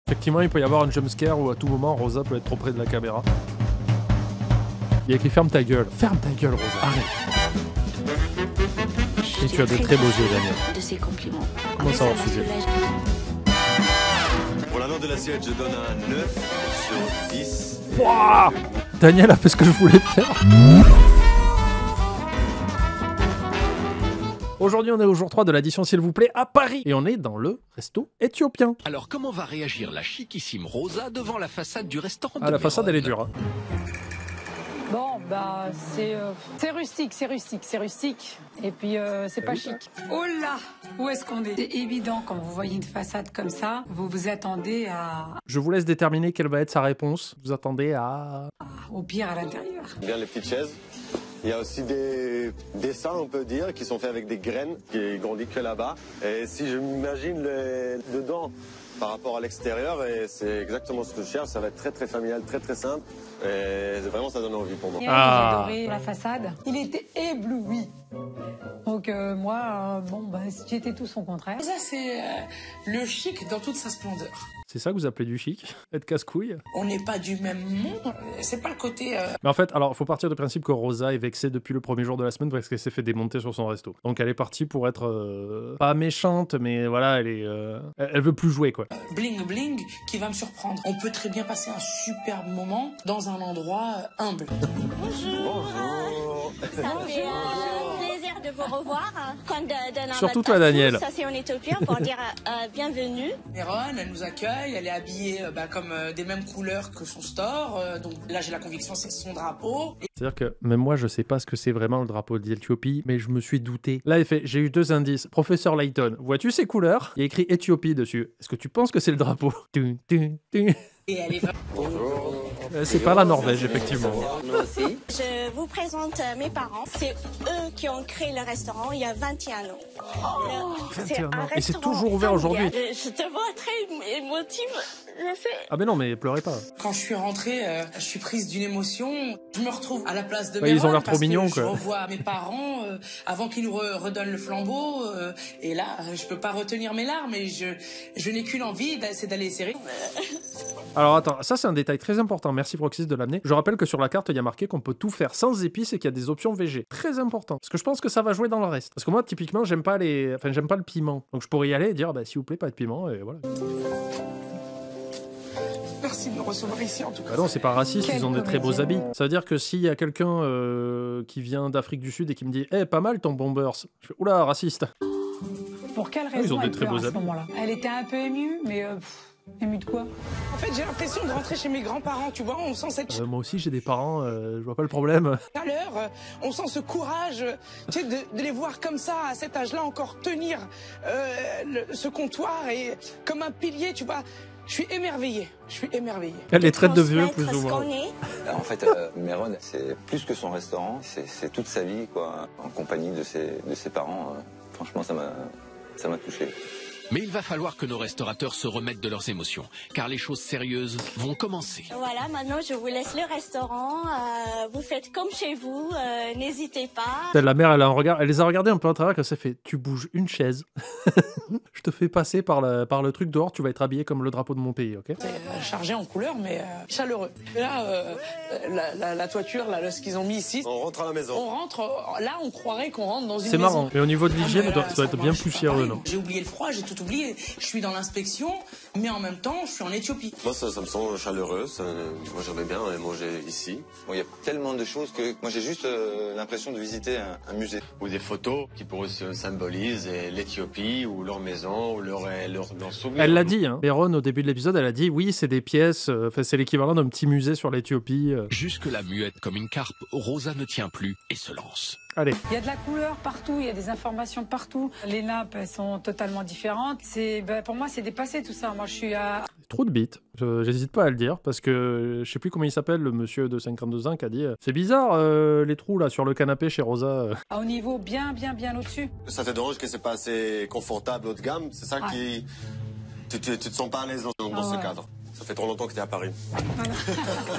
Effectivement, il peut y avoir un jumpscare où à tout moment, Rosa peut être trop près de la caméra. Il y a écrit ferme ta gueule. Ferme ta gueule, Rosa. Arrête. Et tu as de très beaux yeux, Daniel. De ses compliments. Comment ça, hors sujet? Pour la note de l'assiette, je donne un 9 sur 10. Wouah, Daniel a fait ce que je voulais faire. Aujourd'hui, on est au jour 3 de l'addition s'il vous plaît à Paris. Et on est dans le resto éthiopien. Alors comment va réagir la chiquissime Rosa devant la façade du restaurant de Ah, la façade, elle est dure. Hein. Bon, bah, c'est rustique. Et puis, c'est pas chic. Oh là, où est-ce qu'on est? C'est évident, quand vous voyez une façade comme ça, vous vous attendez à... Je vous laisse déterminer quelle va être sa réponse. Vous attendez à... au pire à l'intérieur. Bien les petites chaises. Il y a aussi des dessins, on peut dire, qui sont faits avec des graines qui grandissent que là-bas. Et si je m'imagine dedans par rapport à l'extérieur, et c'est exactement ce que je cherche, ça va être très très familial, très très simple. Et vraiment, ça donne envie pour moi. J'ai adoré la façade. Il était ébloui. Donc moi, bon, bah, j'étais tout son contraire. Ça, c'est le chic dans toute sa splendeur. C'est ça que vous appelez du chic? Être casse-couille? On n'est pas du même monde. C'est pas le côté... Mais en fait, alors, faut partir du principe que Rosa est vexée depuis le premier jour de la semaine parce qu'elle s'est fait démonter sur son resto. Donc elle est partie pour être... pas méchante, mais voilà, elle veut plus jouer, quoi. Bling bling qui va me surprendre. On peut très bien passer un superbe moment dans un endroit humble. Bonjour. Ça fait plaisir de vous revoir. Surtout toi, Daniel. Ça c'est en éthiopien pour dire bienvenue. Méron, elle nous accueille, elle est habillée comme des mêmes couleurs que son store. Donc là, j'ai la conviction c'est son drapeau. C'est-à-dire que même moi, je sais pas ce que c'est vraiment le drapeau d'Éthiopie, mais je me suis douté. Là, j'ai eu 2 indices. Professeur Layton, vois-tu ces couleurs? Il y a écrit Éthiopie dessus. Est-ce que tu penses que c'est le drapeau? Et elle est... C'est pas la Norvège, effectivement. Je vous présente mes parents. C'est eux qui ont créé le restaurant il y a 21 ans. 21 ans. Et c'est toujours ouvert aujourd'hui. Je te vois très émotive. Je sais. Ah mais non, mais pleurez pas. Quand je suis rentrée, je suis prise d'une émotion. Je me retrouve à la place de mes Ils ont l'air trop mignons, quoi. Je revois mes parents avant qu'ils nous redonnent le flambeau. Et là, je peux pas retenir mes larmes. Et je n'ai qu'une envie, c'est d'aller serrer. Alors attends, ça c'est un détail très important. Merci Proxys de l'amener. Je rappelle que sur la carte, il y a marqué qu'on peut tout faire sans épices et qu'il y a des options végé. Très important. Parce que je pense que ça va jouer dans le reste. Parce que moi, typiquement, j'aime pas le piment. Donc je pourrais y aller et dire, bah s'il vous plaît, pas de piment, et voilà. Merci de me recevoir ici en tout cas. Bah non, c'est pas raciste, ils ont des très beaux habits. Ça veut dire que s'il y a quelqu'un qui vient d'Afrique du Sud et qui me dit « Eh, pas mal ton bombers », je fais « Oula, raciste !» Pour quelle raison ils ont des elle très pleure beaux à ce habits. moment-là? Elle était un peu émue, mais émue de quoi? En fait, j'ai l'impression de rentrer chez mes grands-parents, tu vois, on sent cette Moi aussi, j'ai des parents, je vois pas le problème. chaleur, on sent ce courage, tu sais, de les voir comme ça, à cet âge-là, encore tenir ce comptoir et comme un pilier, tu vois. Je suis émerveillé. Elle les traite de vieux, plus ou moins. En fait, Méron, c'est plus que son restaurant, c'est toute sa vie, quoi, en compagnie de ses parents. Franchement, ça m'a touché. Mais il va falloir que nos restaurateurs se remettent de leurs émotions, car les choses sérieuses vont commencer. Voilà, maintenant je vous laisse le restaurant. Vous faites comme chez vous. N'hésitez pas. La mère, elle les a regardés un peu à travers, quand ça fait « Tu bouges une chaise, je te fais passer par le truc dehors, tu vas être habillé comme le drapeau de mon pays, ok ?» C'est chargé en couleurs, mais chaleureux. Et là, la toiture, là, ce qu'ils ont mis ici. On rentre à la maison. On rentre, là, on croirait qu'on rentre dans une C'est maison. marrant, mais au niveau de l'hygiène, Ah, ça doit être bien poussiéreux, non? J'ai oublié le froid, j'ai tout oublié. Je suis dans l'inspection, mais en même temps, je suis en Éthiopie. Moi, ça me semble chaleureux. Moi, j'aimerais bien manger ici. Bon, il y a tellement de choses que moi j'ai juste l'impression de visiter un musée. Ou des photos qui pourraient symboliser l'Éthiopie ou leur maison ou leur souvenir. Elle l'a dit, hein. Méron, au début de l'épisode, elle a dit « Oui, c'est des pièces, c'est l'équivalent d'un petit musée sur l'Éthiopie. » Jusque-là muette comme une carpe, Rosa ne tient plus et se lance. Allez. Il y a de la couleur partout, il y a des informations partout. Les nappes, elles sont totalement différentes. Pour moi, c'est dépassé tout ça. Moi, je suis à... Trop de bites. J'hésite pas à le dire, parce que je sais plus comment il s'appelle, le monsieur de 52 ans qui a dit « C'est bizarre, les trous là sur le canapé chez Rosa. » Au niveau bien au-dessus. Ça te dérange que c'est pas assez confortable haut de gamme? C'est ça qui... Tu te sens pas à l'aise dans ce cadre? Ça fait trop longtemps que tu es à Paris.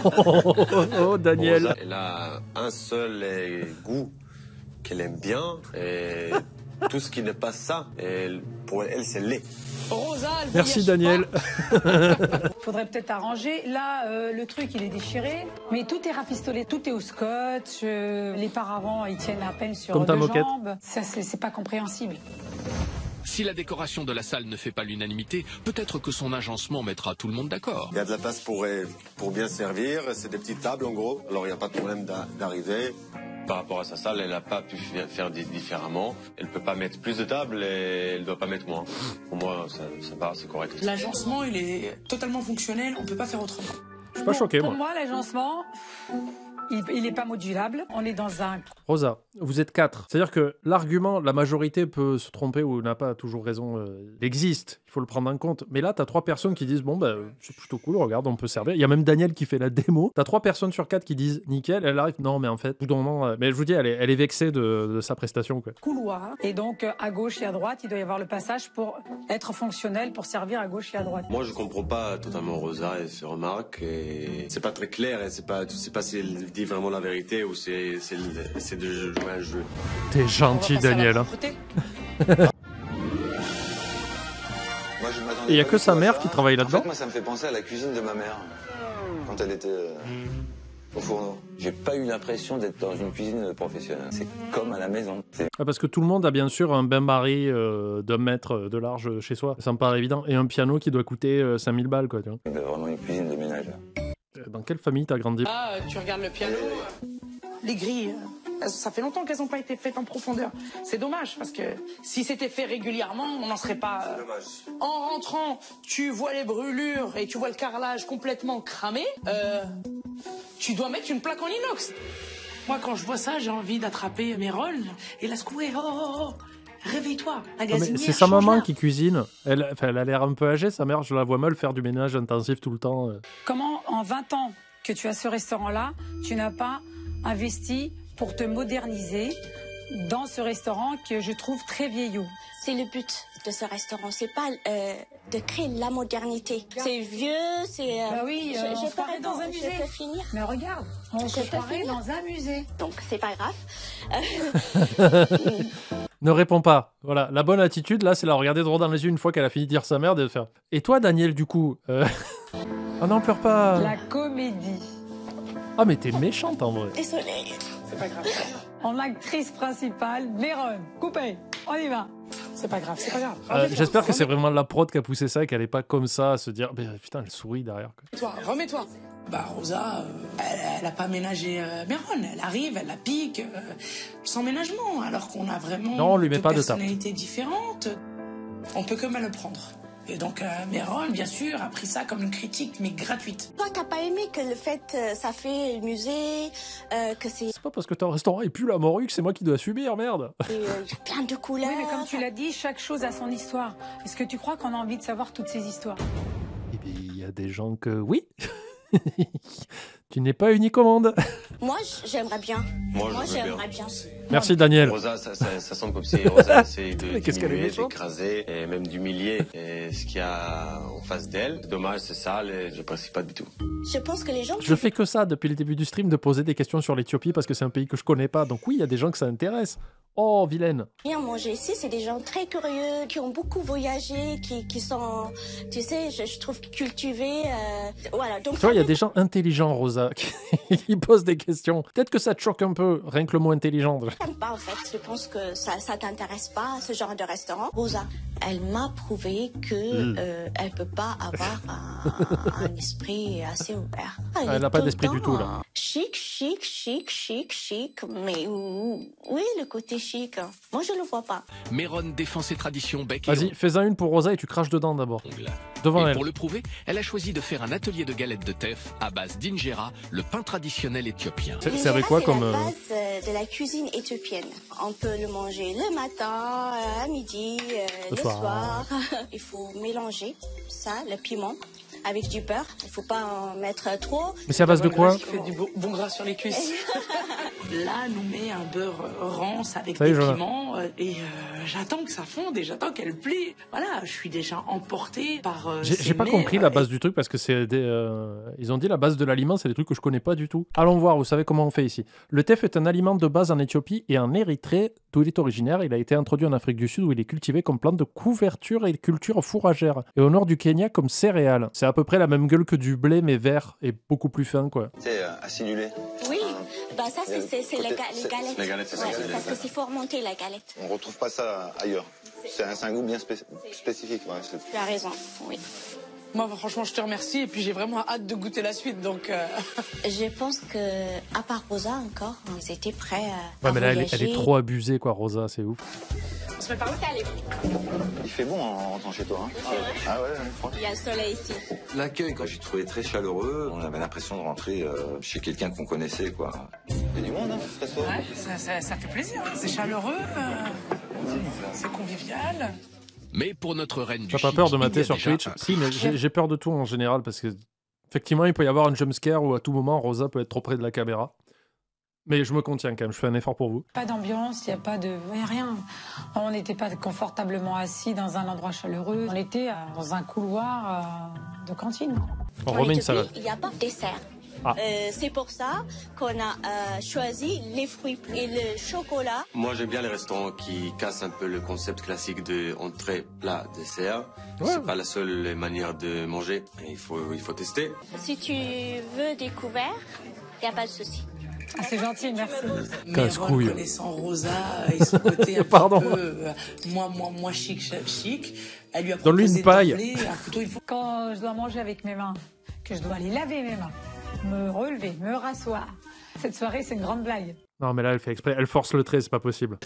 Oh, Daniel. Rosa, elle a un seul goût qu'elle aime bien et Tout ce qui n'est pas ça, pour elle, c'est laid. Rosa, elle Merci voyage Daniel. Faudrait peut-être arranger. Là, le truc, il est déchiré, mais tout est rafistolé, tout est au scotch. Les paravents, ils tiennent à peine sur Comme ta deux moquette. jambes. Ça, c'est pas compréhensible. Si la décoration de la salle ne fait pas l'unanimité, peut-être que son agencement mettra tout le monde d'accord. Il y a de la place pour bien servir. C'est des petites tables en gros. Alors il n'y a pas de problème d'arriver. Par rapport à sa salle, elle n'a pas pu faire différemment. Elle ne peut pas mettre plus de tables et elle ne doit pas mettre moins. Pour moi, ça va, c'est correct. L'agencement, il est totalement fonctionnel, on peut pas faire autrement. Je suis pas choqué, Pour moi. moi, l'agencement, il est pas modulable. On est dans un... Rosa, vous êtes 4. C'est-à-dire que l'argument, la majorité peut se tromper ou n'a pas toujours raison, il existe. Il faut le prendre en compte. Mais là, t'as 3 personnes qui disent, bon, bah, c'est plutôt cool, regarde, on peut servir. Il y a même Daniel qui fait la démo. T'as 3 personnes sur 4 qui disent, nickel. Elle arrive, non, mais en fait, au bout d'un moment, mais je vous dis, elle est vexée de sa prestation, quoi. couloir. Et donc, à gauche et à droite, il doit y avoir le passage pour être fonctionnel, pour servir à gauche et à droite. Moi, je comprends pas totalement Rosa et ses remarques. Et c'est pas très clair. Et c'est pas si elle dit vraiment la vérité ou c'est de jouer un jeu. T'es gentil, Daniel. Hein. Moi, je m'attendais Et il y a pas que du sa tout à mère ça. qui travaille là-dedans. En fait, moi, ça me fait penser à la cuisine de ma mère quand elle était au fourneau. J'ai pas eu l'impression d'être dans une cuisine professionnelle. C'est comme à la maison. Ah, parce que tout le monde a bien sûr un bain-marie d'1 mètre de large chez soi. Ça me paraît évident. Et un piano qui doit coûter 5000 balles, quoi. Tu vois. C'est vraiment une cuisine de ménage. Dans quelle famille t'as grandi? Ah, tu regardes le piano, les grilles, ça fait longtemps qu'elles n'ont pas été faites en profondeur. C'est dommage, parce que si c'était fait régulièrement, on n'en serait pas... En rentrant, tu vois les brûlures et tu vois le carrelage complètement cramé, tu dois mettre une plaque en inox. Moi, quand je vois ça, j'ai envie d'attraper mes rôles et la secouer. Oh, réveille-toi, la Non, mais gazinière, c'est sa maman change-la. qui cuisine. Elle a l'air un peu âgée, sa mère. Je la vois mal faire du ménage intensif tout le temps. Comment, en 20 ans que tu as ce restaurant-là, tu n'as pas investi pour te moderniser dans ce restaurant que je trouve très vieillot? C'est le but de ce restaurant, c'est pas de créer la modernité. C'est vieux, c'est... Bah oui, je on se peux croirait dans un répondre, musée. Je peux finir, Mais regarde, on se peux croirait finir dans un musée. donc c'est pas grave. Ne réponds pas. Voilà, la bonne attitude, là, c'est la regarder droit dans les yeux une fois qu'elle a fini de dire sa merde et de faire. Et toi, Daniel, du coup Ah non, pleure pas. La comédie. Ah, mais t'es méchante en vrai. Désolée. C'est pas grave. En actrice principale, Méron. Coupé. On y va. C'est pas grave, c'est pas grave. J'espère que c'est vraiment la prod qui a poussé ça et qu'elle est pas comme ça à se dire, mais putain, elle sourit derrière. Quoi. Remets-toi. Bah Rosa, elle a pas ménagé Méron. Elle arrive, elle la pique, sans ménagement, alors qu'on a vraiment Non, on lui met deux pas de tape. personnalités différentes. On peut que mal le prendre. Et donc Méron, bien sûr, a pris ça comme une critique, mais gratuite. Toi, t'as pas aimé que le fait, ça fait le musée, que c'est C'est pas parce que t'as un restaurant et plus la morue que c'est moi qui dois subir, merde. plein de couleurs. Oui, mais comme tu l'as dit, chaque chose a son histoire. Est-ce que tu crois qu'on a envie de savoir toutes ces histoires? Eh bien, il y a des gens que oui. Tu n'es pas unique au monde. Moi, j'aimerais bien. Moi, je veux j'aimerais bien. Merci, Daniel. Rosa, ça semble comme si Rosa essaie de Mais qu'est-ce qu'elle est diminuer, méchante. d'écraser et même d'humilier ce qu'il y a en face d'elle. Dommage, c'est sale et je n'apprécie pas du tout. Je pense que les gens... Je fais que ça depuis le début du stream, de poser des questions sur l'Éthiopie parce que c'est un pays que je connais pas. Donc oui, il y a des gens que ça intéresse. Oh, vilaine. Bien manger ici, c'est des gens très curieux, qui ont beaucoup voyagé, qui sont, tu sais, je trouve cultivés. Voilà. Donc Tu vois, il y a des gens intelligents, Rosa, qui posent des questions. Peut-être que ça te choque un peu, rien que le mot intelligent. J'aime pas en fait. Je pense que ça t'intéresse pas, ce genre de restaurant. Rosa, elle m'a prouvé que elle peut pas avoir un esprit assez ouvert. Elle n'a pas d'esprit du tout, là. Chic, mais oui, le côté chic. Moi, je le vois pas. Méron défend ses traditions bec et Vas-y, fais-en une pour Rosa et tu craches dedans d'abord. ongles. Devant Et elle. pour le prouver, elle a choisi de faire un atelier de galettes de teff à base d'injera, le pain traditionnel éthiopien. C'est avec quoi comme... la base de la cuisine éthiopienne. On peut le manger le matin, à midi, Le le soir. soir. Il faut mélanger ça, le piment, avec du beurre. Il faut pas en mettre trop. Mais c'est à base de quoi? Qui fait du bon gras sur les cuisses. Là, nous met un beurre rance avec Ça y est, des Jonas. piments et j'attends que ça fonde et j'attends qu'elle plie. Voilà, je suis déjà emportée par. J'ai ces pas mets, compris la base du truc parce que c'est des... Ils ont dit la base de l'aliment, c'est des trucs que je connais pas du tout. Allons voir, vous savez comment on fait ici. Le teff est un aliment de base en Éthiopie et en Érythrée D'où il est originaire, il a été introduit en Afrique du Sud où il est cultivé comme plante de couverture et culture fourragère. Et au nord du Kenya comme céréale. C'est à peu près la même gueule que du blé mais vert et beaucoup plus fin quoi. C'est acidulé. Oui, bah ça c'est les galettes. Les galettes, c'est ça. Ouais, parce que c'est fermenté la galette. On retrouve pas ça ailleurs. C'est un goût bien spécifique. Ouais, Tu as raison, oui. Moi, franchement, je te remercie et puis j'ai vraiment hâte de goûter la suite. Donc, Je pense que, à part Rosa encore, ils étaient prêts à Ouais mais là voyager. elle est trop abusée quoi Rosa, c'est ouf. on se met par où t'es allé? il fait bon en rentrant chez toi. Hein. Ah ouais, franchement. Il y a le soleil ici. L'accueil, quand j'ai trouvé très chaleureux, on avait l'impression de rentrer chez quelqu'un qu'on connaissait, quoi. Il y a du monde, hein, ce restaurant. Ouais, ça fait plaisir. Hein. C'est chaleureux, c'est convivial. Mais pour notre reine du T'as pas chic, peur de il y mater a sur déjà Twitch? un- Si, mais j'ai peur de tout en général parce que effectivement il peut y avoir un jumpscare où à tout moment Rosa peut être trop près de la caméra. Mais je me contiens quand même, je fais un effort pour vous. Pas d'ambiance, il n'y a pas de... y a rien. On n'était pas confortablement assis dans un endroit chaleureux. On était dans un couloir de cantine. On En remet une Éthiopie, salade. il n'y a pas de dessert. Ah. C'est pour ça qu'on a choisi les fruits et le chocolat. Moi, j'aime bien les restaurants qui cassent un peu le concept classique de entrée, plat, dessert. Ouais. C'est pas la seule manière de manger. Il faut tester. Si tu veux découvert, il n'y a pas de souci. Ah, c'est gentil, merci. Casse-couille. Mais connaissant Rosa et son côté un Pardon. petit peu moi chic, chic, elle lui a Donne-lui proposé une paille. d'appeler un couteau. Il faut Quand je dois manger avec mes mains, que je dois aller laver mes mains, me relever, me rasseoir, cette soirée, c'est une grande blague. Non mais là elle fait exprès, elle force le trait, c'est pas possible.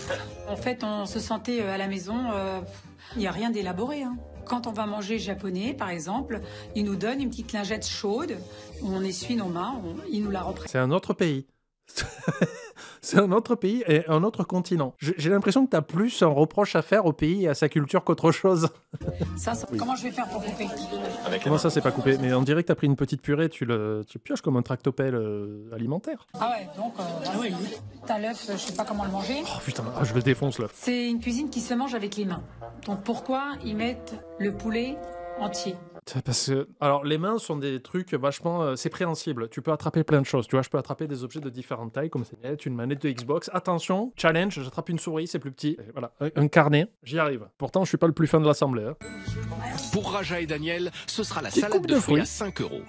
En fait, on se sentait à la maison, il n'y a rien d'élaboré. Hein. Quand on va manger japonais, par exemple, ils nous donnent une petite lingette chaude, on essuie nos mains, ils nous la reprennent. C'est un autre pays. C'est un autre pays et un autre continent. J'ai l'impression que t'as plus un reproche à faire au pays et à sa culture qu'autre chose. Comment je vais faire pour couper? Comment ça c'est pas coupé? Mais on dirait que t'as pris une petite purée, tu pioches comme un tractopelle alimentaire. Ah ouais, donc, t'as l'œuf, je sais pas comment le manger. Oh putain, je le défonce là. C'est une cuisine qui se mange avec les mains. Donc pourquoi ils mettent le poulet entier? Parce que, alors, les mains sont des trucs vachement... c'est préhensible. Tu peux attraper plein de choses. Tu vois, je peux attraper des objets de différentes tailles, comme une manette de Xbox. Attention, challenge, j'attrape une souris, c'est plus petit. Et voilà, un carnet, j'y arrive. Pourtant, je suis pas le plus fin de l'assemblée. Hein. Pour Raja et Daniel, ce sera la Petite salade coupe de de fruits à fruits. 5 €.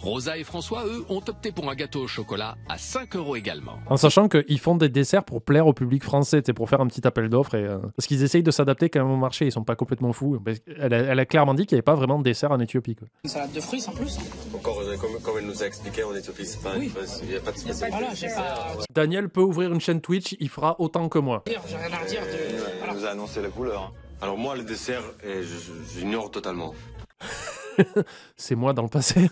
Rosa et François, eux, ont opté pour un gâteau au chocolat à 5 € également. En sachant qu'ils font des desserts pour plaire au public français, pour faire un petit appel d'offres. Parce qu'ils essayent de s'adapter quand même au marché, ils sont pas complètement fous. Elle a clairement dit qu'il n'y avait pas vraiment de dessert en Éthiopie. Quoi. une salade de fruits sans plus. Encore, comme elle nous a expliqué, en Éthiopie, c'est pas, il n'y a pas de spécialité. Voilà, j'ai pas. Daniel peut ouvrir une chaîne Twitch, il fera autant que moi. J'ai rien à redire de. Il nous a annoncé la couleur. Alors moi, le dessert, j'ignore totalement. C'est moi dans le passé.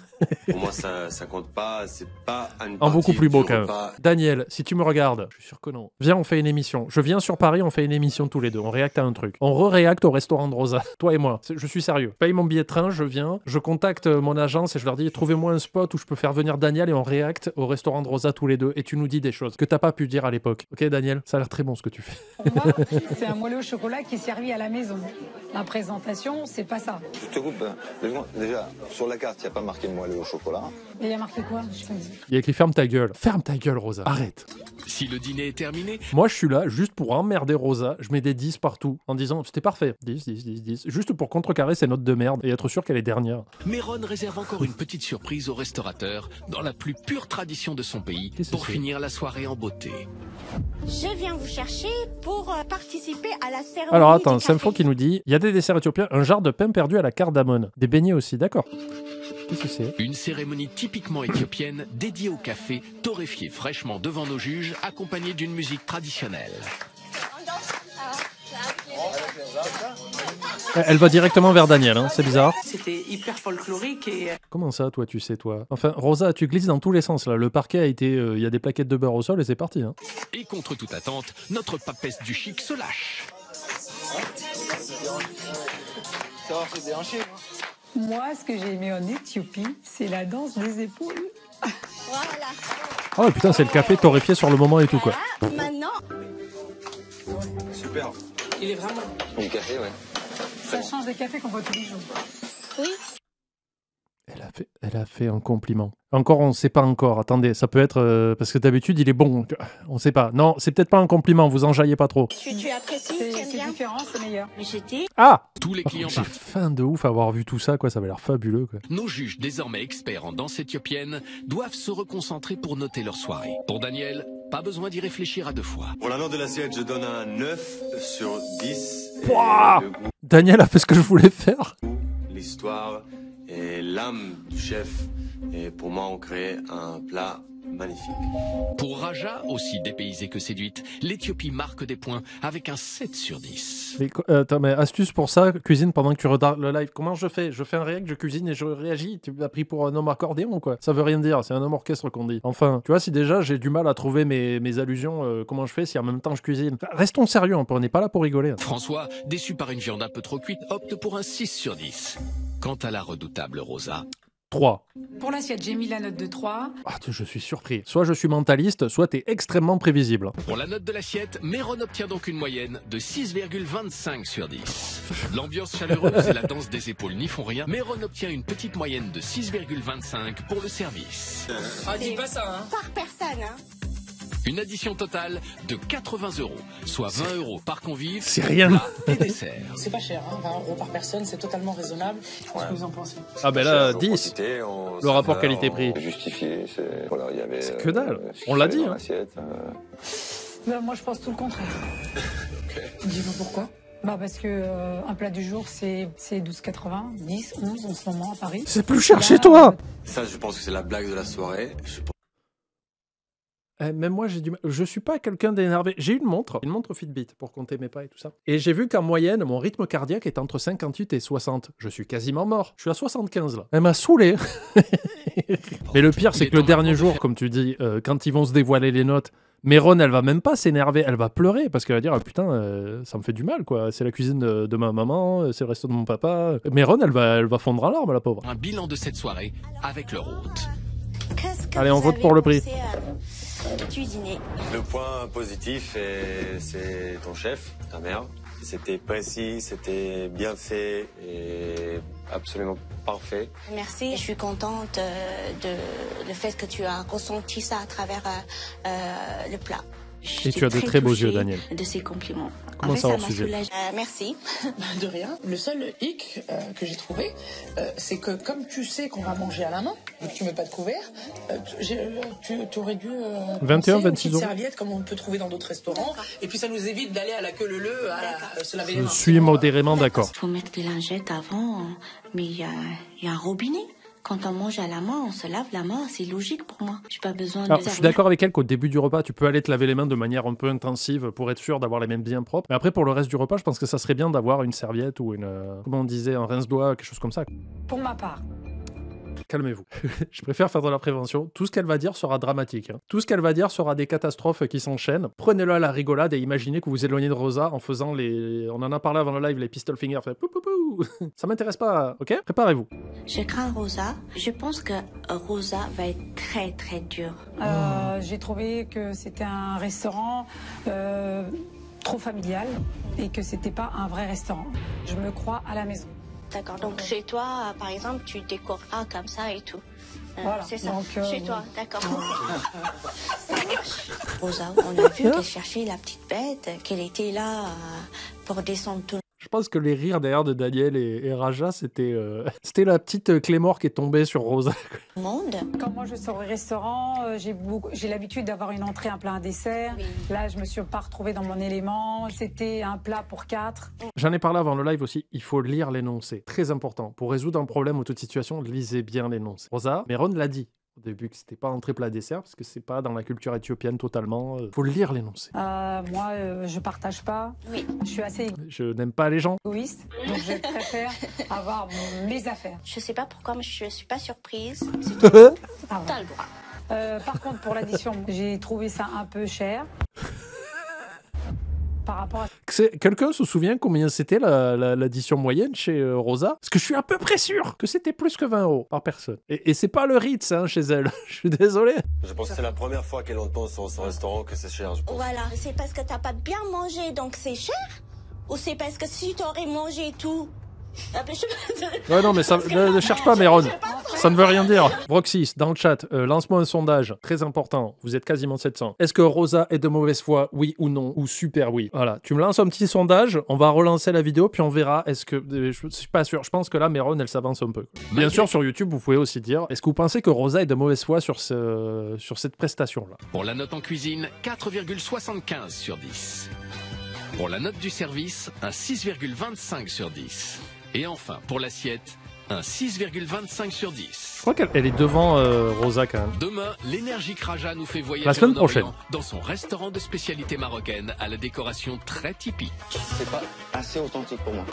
Pour moi, ça compte pas. C'est pas un En beaucoup plus beau quand même. repas. Daniel, si tu me regardes, je suis sûr que non. Viens, on fait une émission. Je viens sur Paris, on fait une émission tous les deux. On réacte à un truc. On re-réacte au restaurant de Rosa. Toi et moi. Je suis sérieux. Paye mon billet de train, je viens. Je contacte mon agence et je leur dis trouvez-moi un spot où je peux faire venir Daniel et on réacte au restaurant de Rosa tous les deux. Et tu nous dis des choses que t'as pas pu dire à l'époque. Ok, Daniel? Ça a l'air très bon ce que tu fais. Pour moi, c'est un moelleux au chocolat qui est servi à la maison. La présentation, c'est pas ça. Je te coupe. Déjà, sur la carte, il n'y a pas marqué moelleux au chocolat. Et il y a marqué quoi? Je sais pas. Il y a écrit ferme ta gueule. Ferme ta gueule, Rosa. Arrête. Si le dîner est terminé, Moi, je suis là juste pour emmerder Rosa. Je mets des 10 partout en disant c'était parfait. 10, 10, 10, 10. Juste pour contrecarrer ses notes de merde et être sûr qu'elle est dernière. Méron réserve encore une petite surprise au restaurateur dans la plus pure tradition de son pays Qu'est-ce que pour c'est? finir la soirée en beauté. Je viens vous chercher pour participer à la cérémonie. Alors attends, du café. Sympho qui nous dit il y a des desserts éthiopiens, un jar de pain perdu à la cardamone. Des beignets aussi, d'accord. Qu'est-ce que c'est? Une cérémonie typiquement éthiopienne dédiée au café, torréfié fraîchement devant nos juges, accompagnée d'une musique traditionnelle. Elle va directement vers Daniel, hein, c'est bizarre. C'était hyper folklorique et. Comment ça, toi, tu sais, toi? Enfin, Rosa, tu glisses dans tous les sens, là. Le parquet a été... Il y a des plaquettes de beurre au sol et c'est parti, hein. Et contre toute attente, notre papesse du chic se lâche. Moi, ce que j'ai aimé en Éthiopie, c'est la danse des épaules. Voilà. Ah ouais, putain, c'est le café torréfié sur le moment et tout, quoi. Voilà. Maintenant, Super. Il est vraiment. Du café, ouais. Ça change des cafés qu'on voit tous les jours. oui. Elle a Elle a fait un compliment. Encore, on sait pas encore. Attendez, ça peut être... parce que d'habitude, il est bon. On sait pas. Non, c'est peut-être pas un compliment, vous enjaillez pas trop. Tu apprécies, tu aimes C'est bien. différent, c'est meilleur. Mais j'étais... Ah! Tous les clients J'ai faim de ouf à avoir vu tout ça, quoi. Ça avait l'air fabuleux, quoi. Nos juges, désormais experts en danse éthiopienne, doivent se reconcentrer pour noter leur soirée. Pour Daniel, pas besoin d'y réfléchir à deux fois. Pour la note de l'assiette, je donne un 9 sur 10. Et Pouah le goût, Daniel a fait ce que je voulais faire. l'histoire et l'âme du chef. Et pour moi, on crée un plat magnifique. Pour Raja, aussi dépaysée que séduite, l'Éthiopie marque des points avec un 7 sur 10. Mais, attends, mais astuce pour ça, cuisine pendant que tu regardes le live. Comment je fais? Je fais un réact, je cuisine et je réagis. Tu m'as pris pour un homme accordéon ou quoi? Ça veut rien dire, c'est un homme orchestre qu'on dit. Enfin, tu vois, si déjà j'ai du mal à trouver mes allusions, comment je fais si en même temps je cuisine? Enfin, restons sérieux un peu, on n'est pas là pour rigoler. Hein. François, déçu par une viande un peu trop cuite, opte pour un 6 sur 10. Quant à la redoutable Rosa... 3. Pour l'assiette, j'ai mis la note de 3. Ah, je suis surpris. Soit je suis mentaliste, soit t'es extrêmement prévisible. Pour la note de l'assiette, Méron obtient donc une moyenne de 6,25 sur 10. L'ambiance chaleureuse et la danse des épaules n'y font rien. Méron obtient une petite moyenne de 6,25 pour le service. Ah, dis pas ça, hein. Par personne, hein. Une addition totale de 80 €, soit 20 € par convive, C'est rien. plat et dessert. C'est pas cher, hein. 20 € par personne, c'est totalement raisonnable. Qu'est-ce que vous en pensez? Ah ben là, En 10. quantité, en Le rapport saveur, qualité-prix. en- Justifié, voilà, il y avait. C'est que dalle. ce qu'il On l'a fallait dit, dans hein. l'assiette, Ben, moi, je pense tout le contraire. Dis-moi pourquoi. Bah parce que un plat du jour, c'est 12,80, 10, 11 en ce moment à Paris. C'est plus cher Là, chez toi. Ça, je pense que c'est la blague de la soirée. Même moi, j'ai du mal. Je suis pas quelqu'un d'énervé. J'ai une montre Fitbit pour compter mes pas et tout ça. Et j'ai vu qu'en moyenne, mon rythme cardiaque est entre 58 et 60. Je suis quasiment mort. Je suis à 75 là. Elle m'a saoulé. Mais le pire, c'est que le dernier jour, comme tu dis, quand ils vont se dévoiler les notes, Méron, elle va même pas s'énerver, elle va pleurer parce qu'elle va dire ah, putain, ça me fait du mal quoi. C'est la cuisine de ma maman, c'est le resto de mon papa. Méron, elle va fondre en larmes la pauvre. Un bilan de cette soirée avec leur hôte. Qu'est-ce que Allez, on vous vote avez pour le prix. pensé à cuisiner? Le point positif, c'est ton chef, ta mère. C'était précis, c'était bien fait et absolument parfait. Merci, je suis contente de le fait que tu as ressenti ça à travers le plat. Et tu as de très beaux yeux, Daniel. De ces compliments. Comment ça, hors m'a sujet soulagée. Merci. De rien. Le seul hic que j'ai trouvé, c'est que comme tu sais qu'on va manger à la main, vu que tu mets pas de couvert, tu aurais dû 21, penser aux 26 petites euros. serviettes comme on peut trouver dans d'autres restaurants. Et puis ça nous évite d'aller à la queue leu-leu à se laver les Je mains. suis modérément d'accord. Il faut mettre des lingettes avant, mais il y a un robinet. Quand on mange à la main, on se lave la main, c'est logique pour moi. J'ai pas besoin de... Alors, je suis d'accord avec elle qu'au début du repas, tu peux aller te laver les mains de manière un peu intensive pour être sûr d'avoir les mains bien propres. Mais après, pour le reste du repas, je pense que ça serait bien d'avoir une serviette ou une, comment on disait, un rince-doigt, quelque chose comme ça. Pour ma part. Calmez-vous. Je préfère faire de la prévention. Tout ce qu'elle va dire sera dramatique. Hein. Tout ce qu'elle va dire sera des catastrophes qui s'enchaînent. Prenez-le à la rigolade et imaginez que vous éloignez de Rosa en faisant les... On en a parlé avant le live, les pistol fingers. Fait pou pou pou. Ça m'intéresse pas, ok? Préparez-vous. Je crains Rosa. Je pense que Rosa va être très très dure. J'ai trouvé que c'était un restaurant trop familial et que c'était pas un vrai restaurant. Je me crois à la maison. D'accord, donc chez toi, par exemple, tu décoreras comme ça et tout. Voilà, C'est ça, donc, chez toi, d'accord. Ça marche. Rosa, on a vu qu'elle cherchait la petite bête, qu'elle était là pour descendre tout Je pense que les rires derrière de Daniel et Raja, c'était c'était la petite Clémore qui est tombée sur Rosa. le monde. Quand moi je sors au restaurant, j'ai l'habitude d'avoir une entrée, un plat, un dessert. Oui. Là, je me suis pas retrouvée dans mon élément. C'était un plat pour 4. J'en ai parlé avant le live aussi, il faut lire l'énoncé. Très important. Pour résoudre un problème ou toute situation, lisez bien l'énoncé. Rosa, Méron l'a dit au début que c'était pas entrée plat dessert, parce que c'est pas dans la culture éthiopienne totalement. Faut lire l'énoncé. Moi, je partage pas. Oui. Je suis assez Je n'aime pas les gens. égoïste, donc je préfère avoir mes affaires. Je sais pas pourquoi, mais je suis pas surprise. Ah ouais. T'as le droit. Par contre, pour l'addition, j'ai trouvé ça un peu cher. Par rapport à... Quelqu'un se souvient combien c'était l'addition moyenne chez Rosa? Parce que je suis à peu près sûr que c'était plus que 20 € par personne. Et c'est pas le Ritz hein, chez elle. Je suis désolé. Je pense que c'est la première fois qu'elle entend sur son restaurant que c'est cher, je pense. Voilà, c'est parce que t'as pas bien mangé, donc c'est cher? Ou c'est parce que si t'aurais mangé tout, Ouais, non, mais ça, ne cherche pas, Méron. Ça ne veut rien dire. Vroxys, dans le chat, lance-moi un sondage très important. Vous êtes quasiment 700. Est-ce que Rosa est de mauvaise foi, oui ou non, ou super oui? Voilà, tu me lances un petit sondage, on va relancer la vidéo, puis on verra. Est-ce que... je suis pas sûr. Je pense que là, Méron, elle s'avance un peu. Bien sûr, sur YouTube, vous pouvez aussi dire, est-ce que vous pensez que Rosa est de mauvaise foi sur cette prestation-là? Pour la note en cuisine, 4,75 sur 10. Pour la note du service, un 6,25 sur 10. Et enfin, pour l'assiette, un 6,25 sur 10. Je crois qu'elle est devant Rosa quand même. Demain, l'énergique Raja nous fait voyager la semaine en Orient prochaine dans son restaurant de spécialité marocaine à la décoration très typique. C'est pas assez authentique pour moi.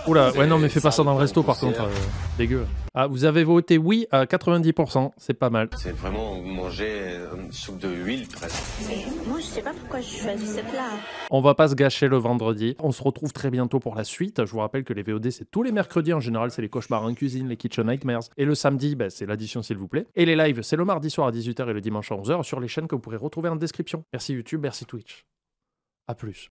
Oula, ouais non mais fais pas ça dans le resto par contre, dégueu. Ah, vous avez voté oui à 90%, c'est pas mal. C'est vraiment manger une soupe de huile presque. Mais moi, je sais pas pourquoi je choisis ce plat. On va pas se gâcher le vendredi. On se retrouve très bientôt pour la suite. Je vous rappelle que les VOD c'est tous les mercredis, en général c'est les cauchemars en cuisine, les Kitchen Nightmares. Et le samedi, c'est l'addition s'il vous plaît. Et les lives, c'est le mardi soir à 18h et le dimanche à 11h sur les chaînes que vous pourrez retrouver en description. Merci YouTube, merci Twitch. À plus.